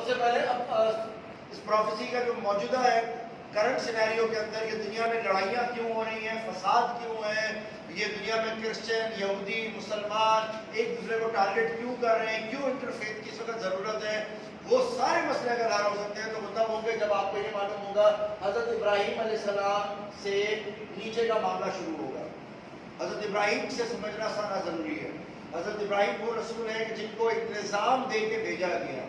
سب سے پہلے اب اس پروفیسی کا جو موجودہ ہے کرنٹ سینیریو کے اندر یہ دنیا میں لڑائیاں کیوں ہو رہی ہیں، فساد کیوں ہیں، یہ دنیا میں کرسچن، یہودی، مسلمان ایک دوسرے کو ٹارگٹ کیوں کر رہے ہیں، کیوں انٹرفیت کی اس وقت ضرورت ہے، وہ سارے مسئلے اگر حل ہو سکتے ہیں تو مطلب ہوں گے جب آپ کو یہ معلوم ہوگا حضرت ابراہیم علیہ السلام سے نیچے کا معاملہ شروع ہوگا۔ حضرت ابراہیم سے سمجھنا سارا ضروری ہے۔ حضرت ابراہیم وہ رسول ہے کہ جن کو ایک نظام دے کے بھیجا گیا،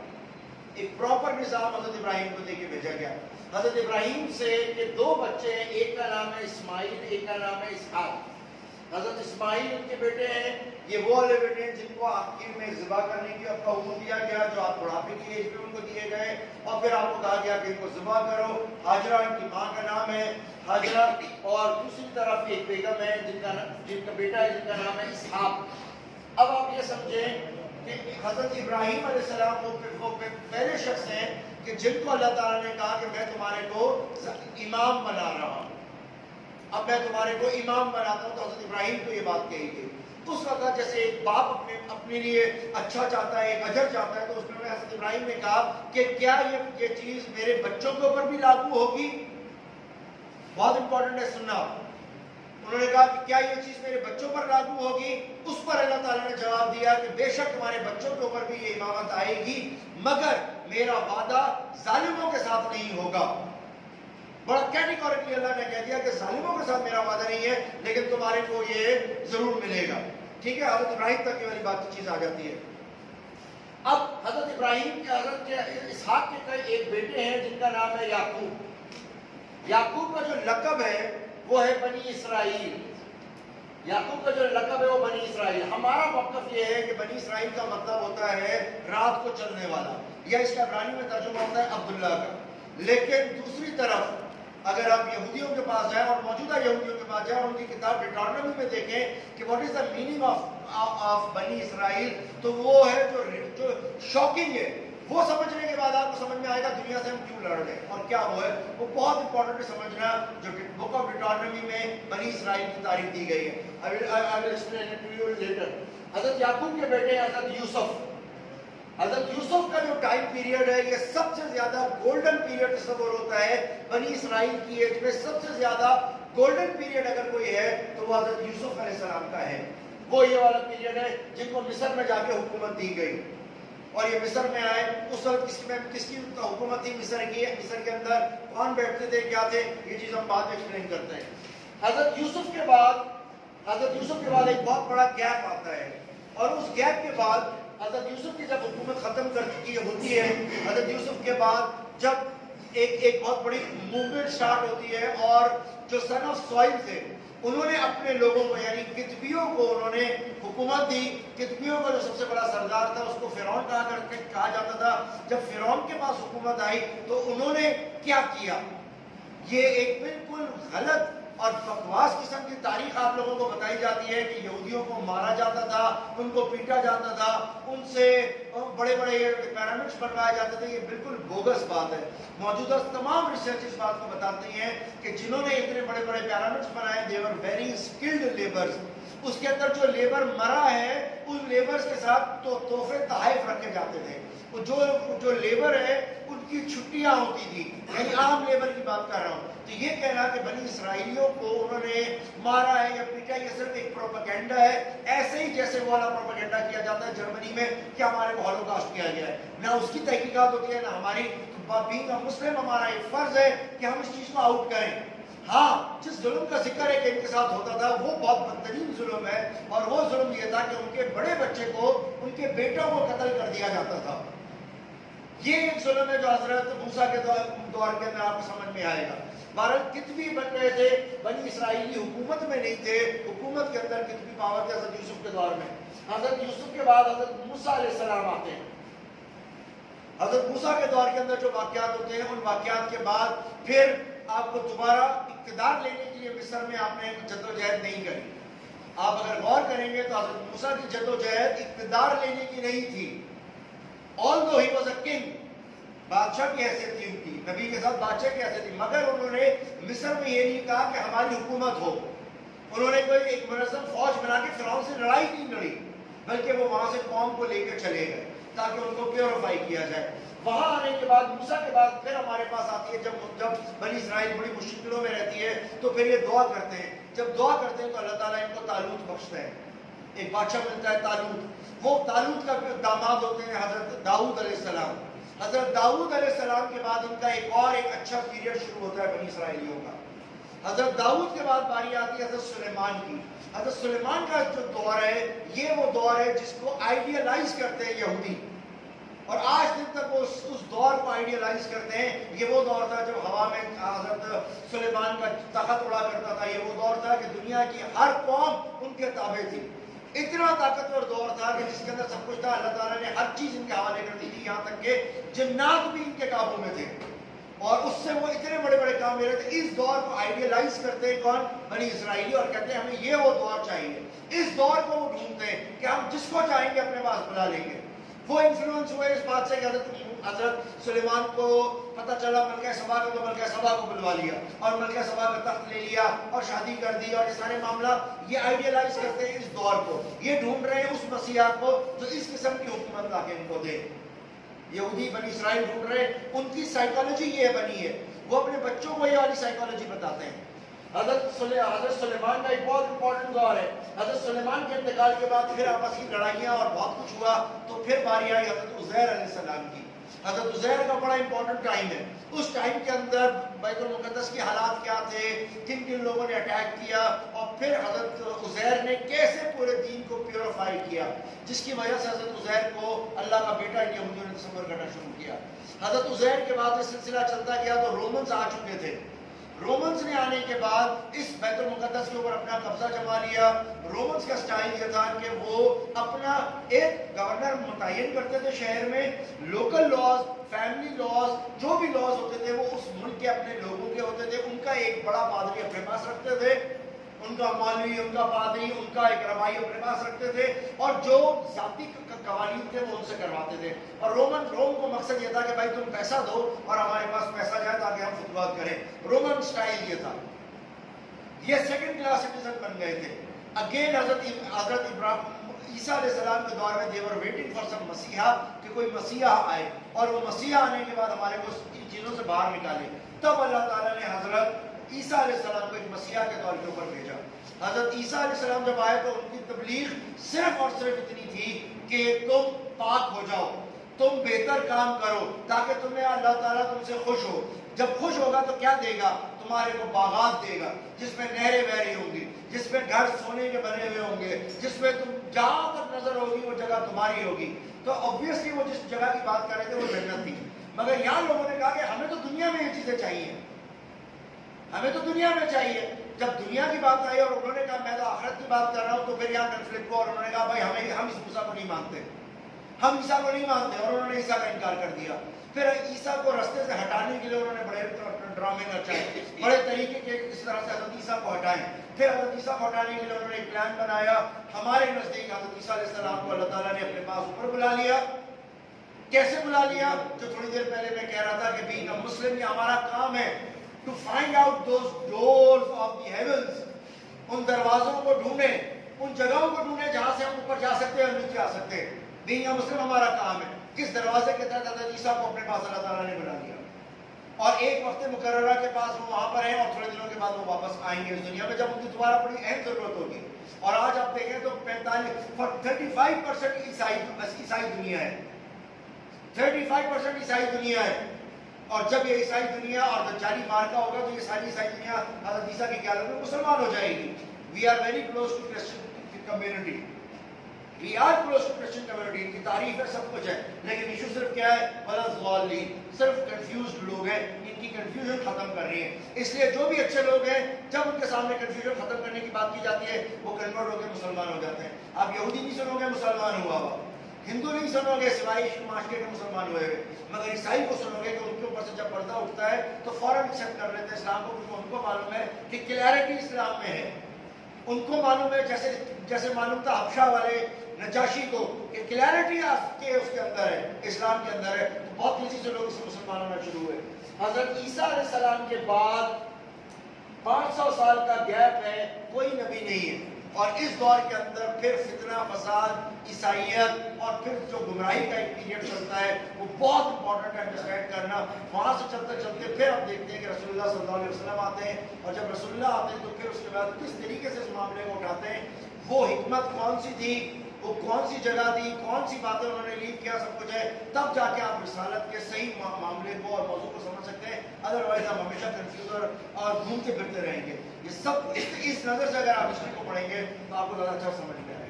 ایک پراپر نظام حضرت ابراہیم کو دے کے بھیجا گیا۔ حضرت ابراہیم سے کے دو بچے ہیں، ایک کا نام ہے اسماعیل، ایک کا نام ہے اسحاق۔ حضرت اسماعیل ان کے بیٹے ہیں، یہ وہ والے بیٹے ہیں جن کو آخر میں ذبح کرنے کی آپ کا حکم دیا گیا، جو آپ بڑھاپے کی ایج میں ان کو دیے گئے، اور پھر آپ کو کہا گیا کہ ان کو ذبح کرو۔ ہاجرہ ان کی ماں کا نام ہے ہاجرہ، اور دوسری طرف ایک بیگم ہے جن کا بیٹا ہے جن کا نام ہے اسحاق۔ اب آپ یہ سمجھیں کہ حضرت ابراہیم علیہ السلام وہ پہلے شخص ہیں کہ جن کو اللہ تعالیٰ نے کہا کہ میں تمہارے کو امام بنا رہا ہوں، اب میں تمہارے کو امام بناتا ہوں۔ تو حضرت ابراہیم کو یہ بات کہی گئی۔ اس وقت جیسے ایک باپ اپنے لیے اچھا چاہتا ہے، ایک اجر چاہتا ہے، تو اس میں حضرت ابراہیم نے کہا کہ کیا یہ چیز میرے بچوں کے اوپر بھی لاگو ہوگی؟ بہت امپورٹنٹ ہے سننا۔ انہوں نے کہا کہ کیا یہ چیز میرے بچوں پر لاگو ہوگی؟ اس پر اللہ تعالیٰ نے جواب دیا کہ بے شک تمہارے بچوں کے اوپر بھی یہ امامت آئے گی، مگر میرا وعدہ ظالموں کے ساتھ نہیں ہوگا۔ بڑا کیٹیگوریکلی اللہ نے کہہ دیا کہ ظالموں کے ساتھ میرا وعدہ نہیں ہے، لیکن تمہارے کو یہ ضرور ملے گا۔ ٹھیک ہے، حضرت ابراہیم تک یہ والی بات چیز آ جاتی ہے۔ اب حضرت ابراہیم کے حضرت اسحاق کے ایک بیٹے ہیں جن کا نام ہے یعقوب۔ یعقوب کا جو لقب ہے وہ ہے بنی اسرائیل۔ یعقوب کا جو لقب ہے وہ بنی اسرائیل۔ ہمارا موقف یہ ہے کہ بنی اسرائیل کا مطلب ہوتا ہے رات کو چلنے والا، یا اس کا عبرانی میں ترجمہ ہوتا ہے عبداللہ کا۔ لیکن دوسری طرف اگر آپ یہودیوں کے پاس جائیں اور موجودہ یہودیوں کے پاس جائیں اور ان کی کتاب ڈیٹرانومی میں دیکھیں کہ what is the meaning of بنی اسرائیل، تو وہ ہے جو شاکنگ ہے، وہ سمجھنے کے بعد آپ کو سمجھ میں آئے گا دنیا سے ہم کیوں لڑ رہے ہیں اور کیا وہ ہے۔ وہ بہت امپورٹنٹ ہے سمجھنا، جو بک آف ڈیٹرانومی میں بنی اسرائیل کی تاریخ دی گئی ہے۔ I will explain it to you later۔ حضرت یعقوب کے بیٹے حضرت یوسف۔ حضرت یوسف کا جو ٹائم پیریڈ ہے یہ سب سے زیادہ گولڈن پیریڈ تصور ہوتا ہے بنی اسرائیل کی ایج میں۔ سب سے زیادہ گولڈن پیریڈ اگر کوئی ہے تو وہ حضرت یوسف علیہ السلام کا ہے۔ وہ یہ والا پیریڈ ہے جن کو مصر میں جا کے حکومت دی گئی، اور یہ مصر میں آئے۔ اس وقت کس کی حکومت تھی مصر کی؟ مصر کے اندر کون بیٹھتے تھے، کیا تھے، یہ چیز ہم بعد میں ایکسپلین کرتے ہیں۔ حضرت یوسف کے بعد ایک بہت بڑا گیپ آتا ہے، اور اس گیپ کے بعد حضرت یوسف کی جب حکومت ختم کر چکی ہوتی ہے، حضرت یوسف کے بعد جب ایک بہت بڑی موومنٹ سٹارٹ ہوتی ہے، اور جو سن آف سوائل تھے انہوں نے اپنے لوگوں کو یعنی کتبیوں کو انہوں نے حکومت دی۔ کتبیوں کا جو سب سے بڑا سردار تھا اس کو فرعون کہا جاتا تھا۔ جب فرعون کے پاس حکومت آئی تو انہوں نے کیا کیا؟ یہ ایک بالکل غلط اور بکواس قسم کی تاریخ آپ لوگوں کو بتائی جاتی ہے کہ یہودیوں کو مارا جاتا تھا، ان کو پیٹا جاتا تھا، ان سے بڑے بڑے پیرامڈس بنوائے جاتے تھے۔ یہ بالکل بوگس بات ہے۔ موجودہ تمام ریسرچ اس بات کو بتاتی ہیں کہ جنہوں نے اتنے بڑے بڑے پیرامڈس بنائے they were very skilled laborers۔ اس کے اندر جو لیبر مرا ہے ان لیبرز کے ساتھ تو تحفے تحائف رکھے جاتے تھے۔ جو لیبر ہے ان کی چھٹیاں ہوتی تھی، یعنی عام لیبر کی بات کر رہا ہوں۔ تو یہ کہنا کہ بنی اسرائیلیوں کو انہوں نے مارا ہے یا پیٹا، یہ صرف ایک پروپیگنڈا ہے، ایسے ہی جیسے وہ والا پروپیگنڈا کیا جاتا ہے جرمنی میں کہ ہمارے کو ہولوکاسٹ کیا گیا ہے۔ نہ اس کی تحقیقات ہوتی ہے، نہ ہماری بینگ اے مسلم ہمارا ایک فرض ہے کہ ہم اس چیز کو آؤٹ کریں۔ ہاں، جس ظلم کا ذکر ہے کہ ان کے ساتھ ہوتا تھا وہ بہت بدترین ظلم ہے، اور وہ ظلم یہ تھا کہ ان کے بڑے بچے کو، ان کے بیٹوں کو قتل کر دیا جاتا تھا۔ یہ ایک ظلم ہے جو حضرت موسیٰ کے دور کے اندر آپ کو سمجھ میں آئے گا۔ بہرحال کتبی بن رہے تھے، بنی اسرائیلی حکومت میں نہیں تھے، حکومت کے اندر کتبی پاور تھے حضرت یوسف کے دور میں۔ حضرت یوسف کے بعد حضرت موسیٰ علیہ السلام آتے ہیں۔ حضرت موسیٰ کے دور کے اندر جو واقعات ہوتے ہیں ان واقعات کے بعد پھر آپ کو دوبارہ اقتدار لینے کے لیے مصر میں آپ نے جدوجہد نہیں کری۔ آپ اگر غور کریں گے تو حضرت موسیٰ کی جدوجہد اقتدار لینے کی نہیں تھی۔ although he was a king، بادشاہ کی حیثیت تھی ان کی، نبی کے ساتھ بادشاہ کی حیثیت تھی، مگر انہوں نے مصر میں یہ نہیں کہا کہ ہماری حکومت ہو۔ انہوں نے کوئی ایک منظم فوج بنا کے فرعون سے لڑائی نہیں لڑی، بلکہ وہ وہاں سے قوم کو لے کے چلے گئے تاکہ ان کو پیوریفائی کیا جائے۔ وہاں آنے کے بعد موسیٰ کے بعد پھر ہمارے پاس آتی ہے جب بنی اسرائیل بڑی مشکلوں میں رہتی ہے تو پھر یہ دعا کرتے ہیں. جب دعا کرتے ہیں تو اللہ تعالیٰ ان کو طالوت بخشتا ہے, ایک بادشاہ ملتا ہے طالوت. وہ طالوت کا داماد ہوتے ہیں حضرت داؤد علیہ السلام. حضرت داؤد علیہ السلام کے بعد ان کا ایک اچھا پیریڈ شروع ہوتا ہے بنی اسرائیلیوں کا. حضرت داؤد کے بعد باری آتی ہے حضرت سلیمان کی. حضرت سلیمان کا جو دور ہے یہ وہ دور ہے جس کو آئیڈیلائز کرتے ہیں یہودی, اور آج دن تک وہ اس دور کو آئیڈیلائز کرتے ہیں. یہ وہ دور تھا جب ہوا میں حضرت سلیمان کا تخت اڑا کرتا تھا. یہ وہ دور تھا کہ دنیا کی ہر قوم ان کے تابع تھی. اتنا طاقتور دور تھا کہ جس کے اندر سب کچھ تھا. اللہ تعالیٰ نے ہر چیز ان کے حوالے کر دی تھی, یہاں تک کہ جنات بھی ان کے قابو میں تھے, اور اس سے وہ اتنے بڑے بڑے کام لے رہے تھے. اس دور کو آئیڈیلائز کرتے ہیں کون؟ بنی اسرائیلی, اور کہتے ہیں ہمیں یہ وہ دور چاہیے. اس دور کو وہ ڈھونڈتے ہیں کہ ہم جس کو چاہیں گے اپنے پاس بلا لیں گے. وہ انفلوئنس ہوئے اس بات سے کہ حضرت سلیمان کو پتہ چلا ملکہ سبا کو, تو ملکہ سبا کو بلوا لیا اور ملکہ سبا کا تخت لے لیا اور شادی کر دی, اور یہ سارے معاملات یہ آئیڈیلائز کرتے ہیں اس دور کو. یہ ڈھونڈ رہے ہیں اس مسیحا کو جو اس قسم کی حکومت لا کے ان کو دے. یہودی بنی اسرائیل ڈھونڈ رہے ہیں, ان کی سائیکالوجی یہ بنی ہے. وہ اپنے بچوں کو یہ والی سائیکالوجی بتاتے ہیں. حضرت سلیمان کا ایک بہت امپورٹنٹ دور ہے. حضرت سلیمان کے انتقال کے بعد پھر آپس کی لڑائیاں اور بہت کچھ ہوا, تو پھر باری آئی حضرت عزیر علیہ السلام کی. حضرت عزیر کا بڑا امپورٹنٹ ٹائم ہے. اس ٹائم کے اندر بیت المقدس کے حالات کیا تھے, کن کن لوگوں نے اٹیک کیا, اور پھر حضرت عزیر نے کیسے پورے دین کو پیوریفائی کیا, جس کی وجہ سے حضرت عزیر کو اللہ کا بیٹا یہودیوں نے تصور کرنا شروع کیا. حضرت عزیر کے بعد یہ سلسلہ چلتا گیا تو رومنز آ چکے تھے. رومنز نے آنے کے بعد اس بیت المقدس کے اوپر اپنا قبضہ جما لیا. رومنز کا سٹائل یہ تھا کہ وہ اپنا ایک گورنر متعین کرتے تھے شہر میں. لوکل لاز, فیملی لاز, جو بھی لاز ہوتے تھے وہ اس ملک کے اپنے لوگوں کے ہوتے تھے. ان کا ایک بڑا پادری اپنے پاس رکھتے تھے, ان کا مولوی, ان کا پادری, ان کا ایک ربائی اپنے پاس رکھتے تھے, اور جو ذاتی قوانین تھے وہ ان سے کرواتے تھے. اور روم کو مقصد یہ تھا کہ بھائی تم پیسہ دو اور ہمارے پاس پیسہ جائے تاکہ ہم فتوات کریں. رومن سٹائل یہ تھا. یہ سیکنڈ کلاس سٹیزن بن گئے تھے. اگین حضرت ابراہیم عیسیٰ علیہ السلام کے دور میں دیور ویٹنگ فار سم مسیحا, کہ کوئی مسیحا آئے اور وہ مسیحا آنے کے بعد ہمارے کو ان چیزوں سے باہر نکالے. تب اللہ تعالیٰ نے حضرت عیسیٰ علیہ السلام کو ایک مسیحا کے طور کے اوپر بھیجا. حضرت عیسیٰ علیہ السلام جب آئے تو ان کی تبلیغ صرف اور صرف اتنی تھی کہ تم پاک ہو جاؤ, تم بہتر کام کرو تاکہ تمہیں اللہ تعالیٰ تم سے خوش ہو. جب خوش ہوگا تو کیا دے گا؟ تمہارے کو باغات دے گا جس میں نہریں بہ رہی ہوں گی, جس میں گھر سونے کے بنے ہوئے ہوں گے, جس میں تم جہاں تک نظر ہوگی وہ جگہ تمہاری ہوگی. تو obviously وہ جس جگہ کی بات کر رہے تھے وہ جنت تھی. مگر یہاں لوگوں نے کہا کہ ہمیں تو دنیا میں یہ چیزیں چاہیے, ہمیں تو دنیا میں چاہیے. جب دنیا کی بات آئی اور انہوں نے کہا میں تو آخرت کی بات کر رہا ہوں, تو پھر یہاں کنفلکٹ ہوا اور انہوں نے کہا بھائی ہم اس موسیٰ کو نہیں مانتے, ہم عیسیٰ کو نہیں مانتے, اور انہوں نے عیسیٰ کا انکار کر دیا. پھر عیسیٰ کو رستے سے ہٹانے کے لیے انہوں نے بڑے ڈرامے رچائے, بڑے طریقے کے اس طرح سے حضرت عیسیٰ کو ہٹائیں. پھر حضرت عیسیٰ کو ہٹانے کے لیے انہوں نے ایک پلان بنایا. ہمارے نزدیک حضرت عیسیٰ علیہ السلام کو اللہ تعالیٰ نے اپنے پاس اوپر بلا لیا. کیسے بلا لیا؟ جو تھوڑی دیر پہلے میں کہہ رہا تھا کہ بینگ اے مسلم یہ ہمارا کام ہے, to find out those doors of the heavens. ان دروازوں کو ڈھونڈیں, ان جگہوں کو ڈھونڈیں جہاں سے ہم اوپر جا سکتے ہیں اور نیچے آ سکتے ہیں. بینگ اے مسلم ہمارا کام ہے. کس دروازے کے تحت حضرت عیسیٰ کو اپنے پاس اللہ تعالیٰ نے بلا لیا, اور ایک وقت مقررہ کے پاس وہ وہاں پر ہیں, اور تھوڑے دنوں کے بعد وہ واپس آئیں گے اس دنیا میں جب ان کی دوبارہ بڑی اہم ضرورت ہوگی. اور آج آپ دیکھیں تو 35% عیسائی دنیا ہے, 35% عیسائی دنیا ہے. اور جب یہ عیسائی دنیا اور دجالی مارکا ہوگا تو یہ ساری عیسائی دنیا حضرت عیسیٰ کی قیادت میں مسلمان ہو جائے گی. We are very close to Christian community, we are close to Christian community. ان کی تعریف ہے, سب کچھ ہے, لیکن ایشو صرف کیا ہے؟ وَلَضَّالِّينَ, صرف کنفیوزڈ لوگ ہیں. ان کی کنفیوژن ختم کر رہی ہے. اس لیے جو بھی اچھے لوگ ہیں جب ان کے سامنے کنفیوژن ختم کرنے کی بات کی جاتی ہے وہ کنورٹ ہو کے مسلمان ہو جاتے ہیں. آپ یہودی نہیں سنو گے مسلمان ہوا ہوا, ہندو نہیں سنو گے سوائے معاشرے کے مسلمان ہوئے ہوئے, مگر عیسائی کو سنو گے کہ ان کے اوپر سے جب پردہ اٹھتا ہے تو فوراً ایکسیپٹ کر لیتے ہیں اسلام کو, کیونکہ ان کو معلوم ہے کہ کلیئرٹی اسلام میں ہے. ان کو معلوم ہے جیسے معلوم تھا حبشہ والے نجاشی کو کہ کلیئرٹی کے اس کے اندر ہے, اسلام کے اندر ہے. تو بہت تیزی سے لوگ اس سے مسلمان ہونا شروع ہوئے. حضرت عیسیٰ علیہ السلام کے بعد 500 سال کا گیپ ہے, کوئی نبی نہیں ہے. اور اس دور کے اندر پھر فتنہ فساد عیسائیت اور پھر جو گمراہی کا ایک پیریڈ چلتا ہے وہ بہت امپورٹنٹ ہے انڈرسٹینڈ کرنا. وہاں سے چلتے چلتے پھر ہم دیکھتے ہیں کہ رسول اللہ صلی اللہ علیہ وسلم آتے ہیں اور جب رسول اللہ آتے ہیں تو پھر اس کے بعد کس طریقے سے اس معاملے کو اٹھاتے ہیں, وہ حکمت کون سی تھی, وہ کون سی جگہ تھی, کون سی باتیں انہوں نے لیڈ کیا, سب کچھ ہے. تب جا کے آپ رسالت کے صحیح معاملے کو اور موضوع کو سمجھ سکتے ہیں. ادروائز آپ ہمیشہ کنفیوز اور گھومتے پھرتے رہیں گے. یہ سب اس نظر سے اگر آپ ہسٹری کو پڑھیں گے تو آپ کو زیادہ اچھا سمجھ میں آئے.